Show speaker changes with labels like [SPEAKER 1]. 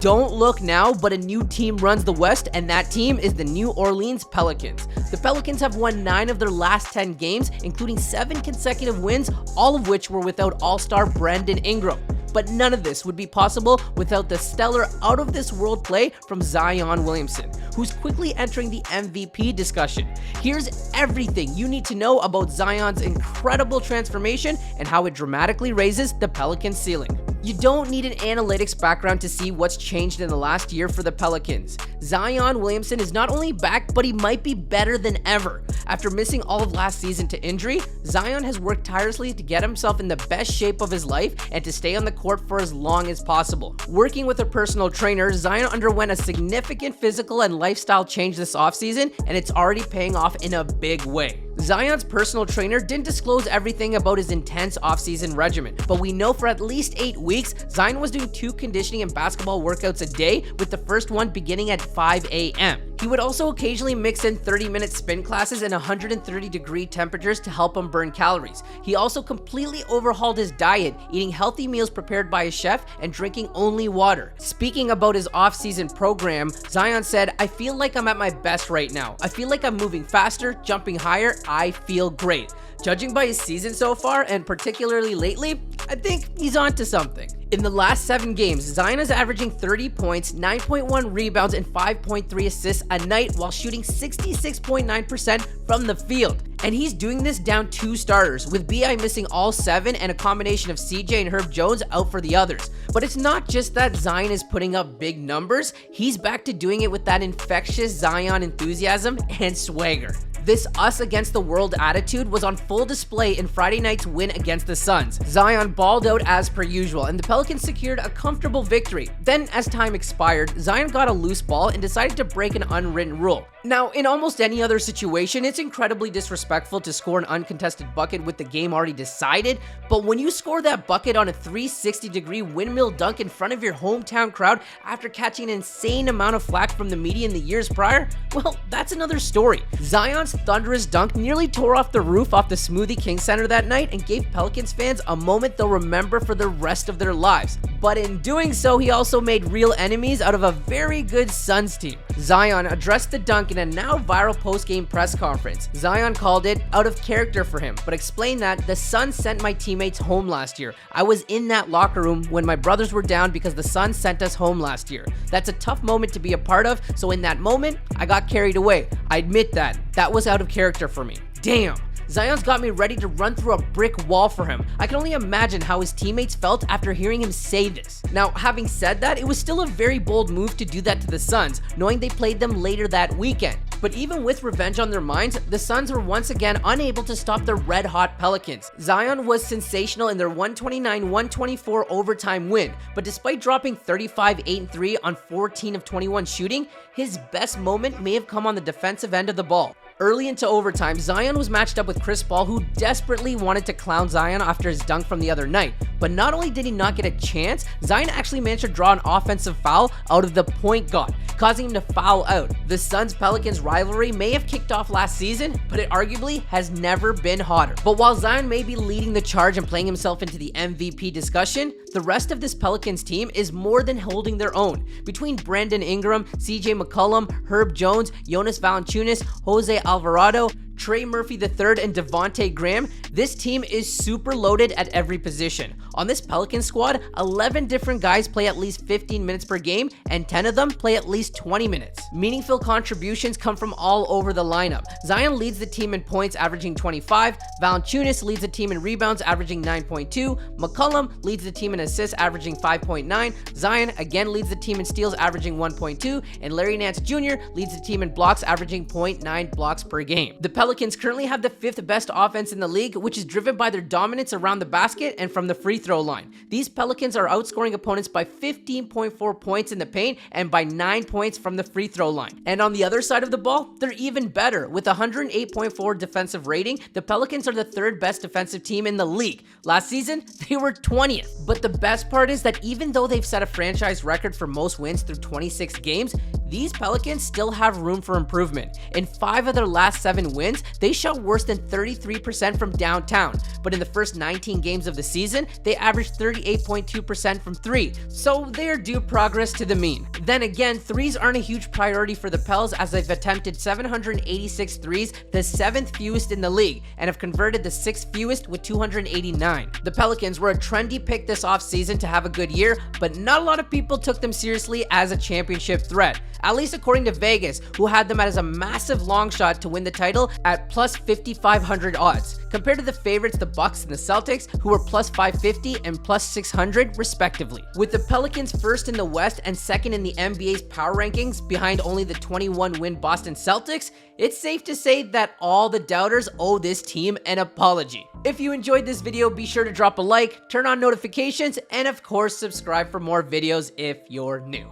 [SPEAKER 1] Don't look now, but a new team runs the West, and that team is the New Orleans Pelicans. The Pelicans have won 9 of their last 10 games, including 7 consecutive wins, all of which were without All-Star Brandon Ingram. But none of this would be possible without the stellar out-of-this-world play from Zion Williamson, who's quickly entering the MVP discussion. Here's everything you need to know about Zion's incredible transformation and how it dramatically raises the Pelicans' ceiling. You don't need an analytics background to see what's changed in the last year for the Pelicans. Zion Williamson is not only back, but he might be better than ever. After missing all of last season to injury, Zion has worked tirelessly to get himself in the best shape of his life and to stay on the court for as long as possible. Working with a personal trainer, Zion underwent a significant physical and lifestyle change this offseason, and it's already paying off in a big way. Zion's personal trainer didn't disclose everything about his intense offseason regimen, but we know for at least 8 weeks, Zion was doing 2 conditioning and basketball workouts a day, with the first one beginning at 5 a.m. He would also occasionally mix in 30-minute spin classes in 130-degree temperatures to help him burn calories. He also completely overhauled his diet, eating healthy meals prepared by a chef and drinking only water. Speaking about his off-season program, Zion said, "I feel like I'm at my best right now. I feel like I'm moving faster, jumping higher. I feel great." Judging by his season so far, and particularly lately, I think he's onto something. In the last 7 games, Zion is averaging 30 points, 9.1 rebounds, and 5.3 assists a night while shooting 66.9% from the field. And he's doing this down 2 starters, with B.I. missing all 7 and a combination of CJ and Herb Jones out for the others. But it's not just that Zion is putting up big numbers, he's back to doing it with that infectious Zion enthusiasm and swagger. This us against the world attitude was on full display in Friday night's win against the Suns. Zion balled out as per usual, and the Pelicans secured a comfortable victory. Then, as time expired, Zion got a loose ball and decided to break an unwritten rule. Now, in almost any other situation, it's incredibly disrespectful to score an uncontested bucket with the game already decided, but when you score that bucket on a 360-degree windmill dunk in front of your hometown crowd after catching an insane amount of flack from the media in the years prior, well, that's another story. Zion's thunderous dunk nearly tore off the roof off the Smoothie King Center that night and gave Pelicans fans a moment they'll remember for the rest of their lives. But in doing so, he also made real enemies out of a very good Suns team. Zion addressed the dunk in a now viral post-game press conference. Zion called it out of character for him, but explained that the Suns sent my teammates home last year. I was in that locker room when my brothers were down because the Suns sent us home last year. That's a tough moment to be a part of, so in that moment, I got carried away. I admit that. That was out of character for me. Damn. Zion's got me ready to run through a brick wall for him. I can only imagine how his teammates felt after hearing him say this. Now, having said that, it was still a very bold move to do that to the Suns, knowing they played them later that weekend. But even with revenge on their minds, the Suns were once again unable to stop the red-hot Pelicans. Zion was sensational in their 129-124 overtime win, but despite dropping 35, 8, and 3 on 14 of 21 shooting, his best moment may have come on the defensive end of the ball. Early into overtime, Zion was matched up with Chris Paul, who desperately wanted to clown Zion after his dunk from the other night. But not only did he not get a chance, Zion actually managed to draw an offensive foul out of the point guard, causing him to foul out. The Suns-Pelicans rivalry may have kicked off last season, but it arguably has never been hotter. But while Zion may be leading the charge and playing himself into the MVP discussion, the rest of this Pelicans team is more than holding their own. Between Brandon Ingram, CJ McCollum, Herb Jones, Jonas Valanciunas, Jose Alvarado, Trey Murphy III, and Devontae Graham, this team is super loaded at every position. On this Pelicans squad, 11 different guys play at least 15 minutes per game, and 10 of them play at least 20 minutes. Meaningful contributions come from all over the lineup. Zion leads the team in points, averaging 25. Valanciunas leads the team in rebounds, averaging 9.2. McCollum leads the team in assists, averaging 5.9. Zion again leads the team in steals, averaging 1.2. And Larry Nance Jr. leads the team in blocks, averaging 0.9 blocks per game. The Pelicans currently have the 5th best offense in the league, which is driven by their dominance around the basket and from the free throw line. These Pelicans are outscoring opponents by 15.4 points in the paint and by 9 points from the free throw line. And on the other side of the ball, they're even better. With a 108.4 defensive rating, the Pelicans are the 3rd best defensive team in the league. Last season, they were 20th. But the best part is that even though they've set a franchise record for most wins through 26 games, these Pelicans still have room for improvement. In 5 of their last 7 wins, they shot worse than 33% from downtown, but in the first 19 games of the season, they averaged 38.2% from 3, so they are due progress to the mean. Then again, threes aren't a huge priority for the Pels as they've attempted 786 threes, the 7th fewest in the league, and have converted the 6th fewest with 289. The Pelicans were a trendy pick this offseason to have a good year, but not a lot of people took them seriously as a championship threat, at least according to Vegas, who had them as a massive long shot to win the title at plus 5,500 odds, compared to the favorites the Bucks and the Celtics, who were plus 550 and plus 600 respectively. With the Pelicans first in the West and second in the NBA's power rankings behind only the 21-win Boston Celtics, it's safe to say that all the doubters owe this team an apology. If you enjoyed this video, be sure to drop a like, turn on notifications, and of course subscribe for more videos if you're new.